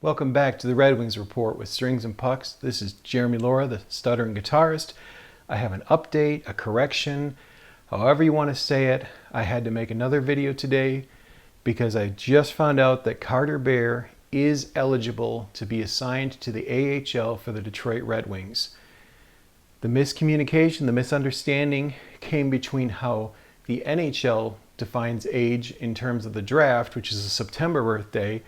Welcome back to the Red Wings Report with Strings and Pucks. This is Jeremy Laura, the stuttering guitarist. I have an update, a correction, however you want to say it. I had to make another video today because I just found out that Carter Bear is eligible to be assigned to the AHL for the Detroit Red Wings. The miscommunication, the misunderstanding came between how the NHL defines age in terms of the draft, which is a September birthday,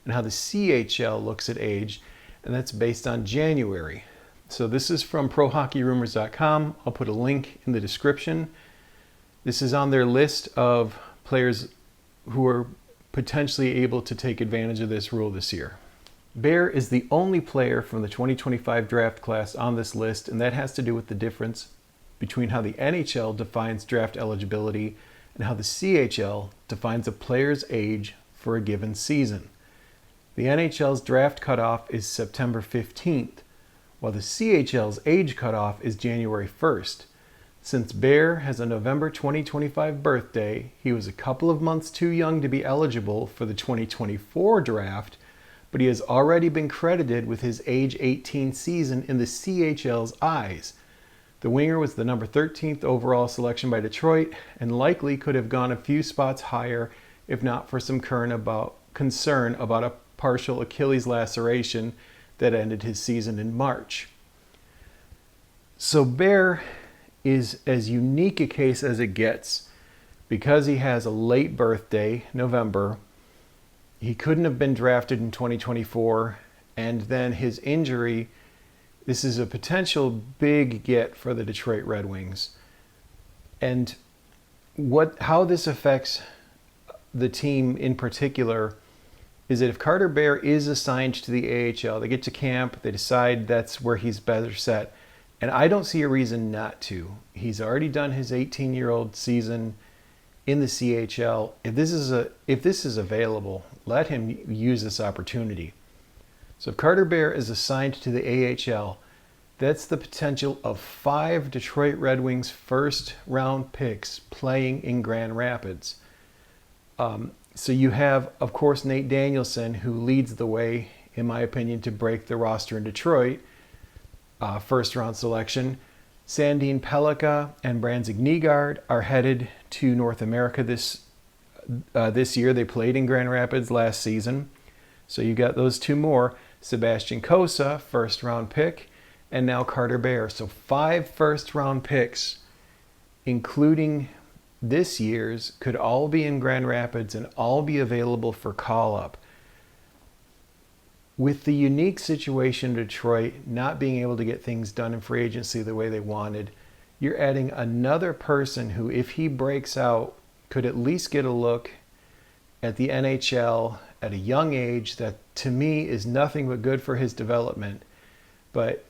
and how the CHL looks at age, and that's based on January. So this is from ProHockeyRumors.com. I'll put a link in the description. This is on their list of players who are potentially able to take advantage of this rule this year. Bear is the only player from the 2025 draft class on this list, and that has to do with the difference between how the NHL defines draft eligibility and how the CHL defines a player's age for a given season. The NHL's draft cutoff is September 15th, while the CHL's age cutoff is January 1st. Since Bear has a November 2025 birthday, he was a couple of months too young to be eligible for the 2024 draft, but he has already been credited with his age 18 season in the CHL's eyes. The winger was the number 13th overall selection by Detroit and likely could have gone a few spots higher if not for some concern about a partial Achilles laceration that ended his season in March. So Bear is as unique a case as it gets. Because he has a late birthday, November, he couldn't have been drafted in 2024, and then his injury, this is a potential big get for the Detroit Red Wings. And how this affects the team in particular is that if Carter Bear is assigned to the AHL, they get to camp, they decide that's where he's better set. And I don't see a reason not to. He's already done his 18-year-old season in the CHL. If this is available, let him use this opportunity. So if Carter Bear is assigned to the AHL, that's the potential of 5 Detroit Red Wings first-round picks playing in Grand Rapids. So you have, of course, Nate Danielson, who leads the way, in my opinion, to break the roster in Detroit. First-round selection. Sandin Pellikka and Brandon Nygaard are headed to North America this year. They played in Grand Rapids last season. So you got those 2 more. Sebastian Cossa, first-round pick, and now Carter Bear. So 5 first-round picks, including this year's, could all be in Grand Rapids and all be available for call-up. With the unique situation in Detroit not being able to get things done in free agency the way they wanted, you're adding another person who, if he breaks out, could at least get a look at the NHL at a young age that, to me, is nothing but good for his development. But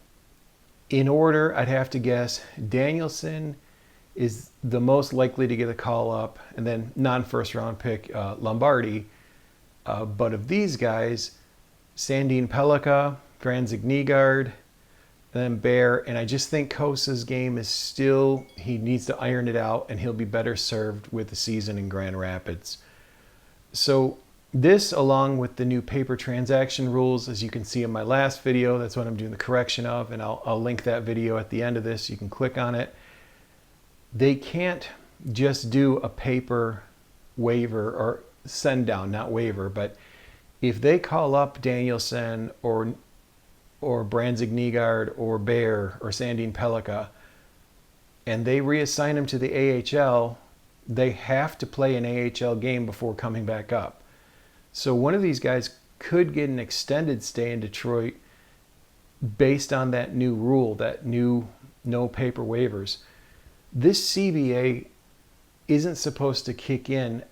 in order, I'd have to guess Danielson is the most likely to get a call up, and then non-first round pick Lombardi. But of these guys, Sandin Pellikka, Brandon Nygaard, and then Bear, and I just think Kossa's game is still, he needs to iron it out, and he'll be better served with the season in Grand Rapids. So this, along with the new paper transaction rules, as you can see in my last video, that's what I'm doing the correction of, and I'll link that video at the end of this. You can click on it. They can't just do a paper waiver or send down, not waiver, but if they call up Danielson or Brandon Nygaard or Bear or Sandin Pellikka and they reassign him to the AHL, they have to play an AHL game before coming back up. So one of these guys could get an extended stay in Detroit based on that new rule, that new no paper waivers. This CBA isn't supposed to kick in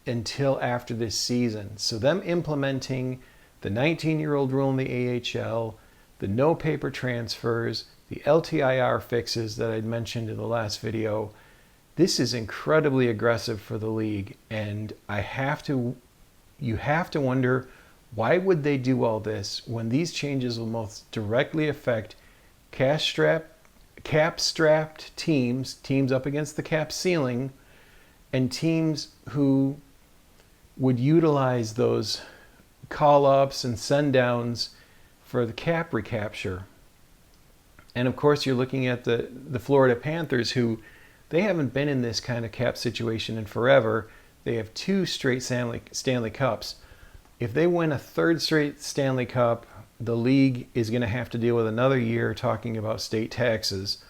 until after this season. So them implementing the 19-year-old rule in the AHL, the no paper transfers, the LTIR fixes that I'd mentioned in the last video, this is incredibly aggressive for the league. And you have to wonder, why would they do all this when these changes will most directly affect cap-strapped teams up against the cap ceiling, and teams who would utilize those call-ups and send-downs for the cap recapture. And of course, you're looking at the Florida Panthers, who they haven't been in this kind of cap situation in forever. They have 2 straight Stanley Cups. If they win a 3rd straight Stanley Cup, the league is going to have to deal with another year talking about state taxes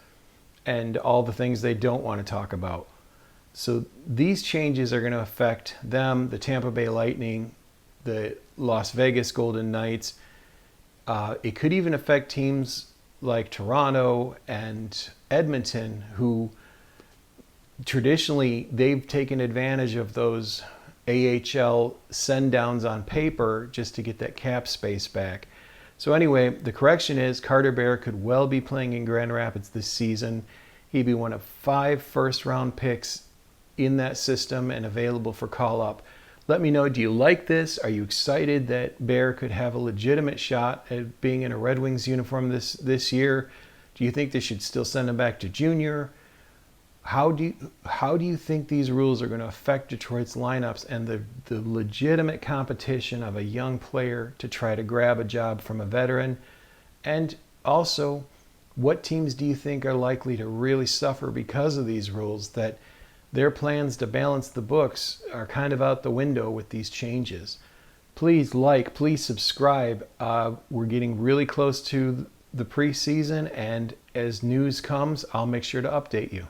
and all the things they don't want to talk about. So these changes are going to affect them, the Tampa Bay Lightning, the Las Vegas Golden Knights. It could even affect teams like Toronto and Edmonton, who traditionally they've taken advantage of those AHL send-downs on paper just to get that cap space back. So anyway, the correction is Carter Bear could well be playing in Grand Rapids this season. He'd be one of 5 first-round picks in that system and available for call-up. Let me know, do you like this? Are you excited that Bear could have a legitimate shot at being in a Red Wings uniform this year? Do you think they should still send him back to junior? How do you think these rules are going to affect Detroit's lineups and the legitimate competition of a young player to try to grab a job from a veteran? And also, what teams do you think are likely to really suffer because of these rules, that their plans to balance the books are kind of out the window with these changes? Please like, please subscribe. We're getting really close to the preseason, and as news comes, I'll make sure to update you.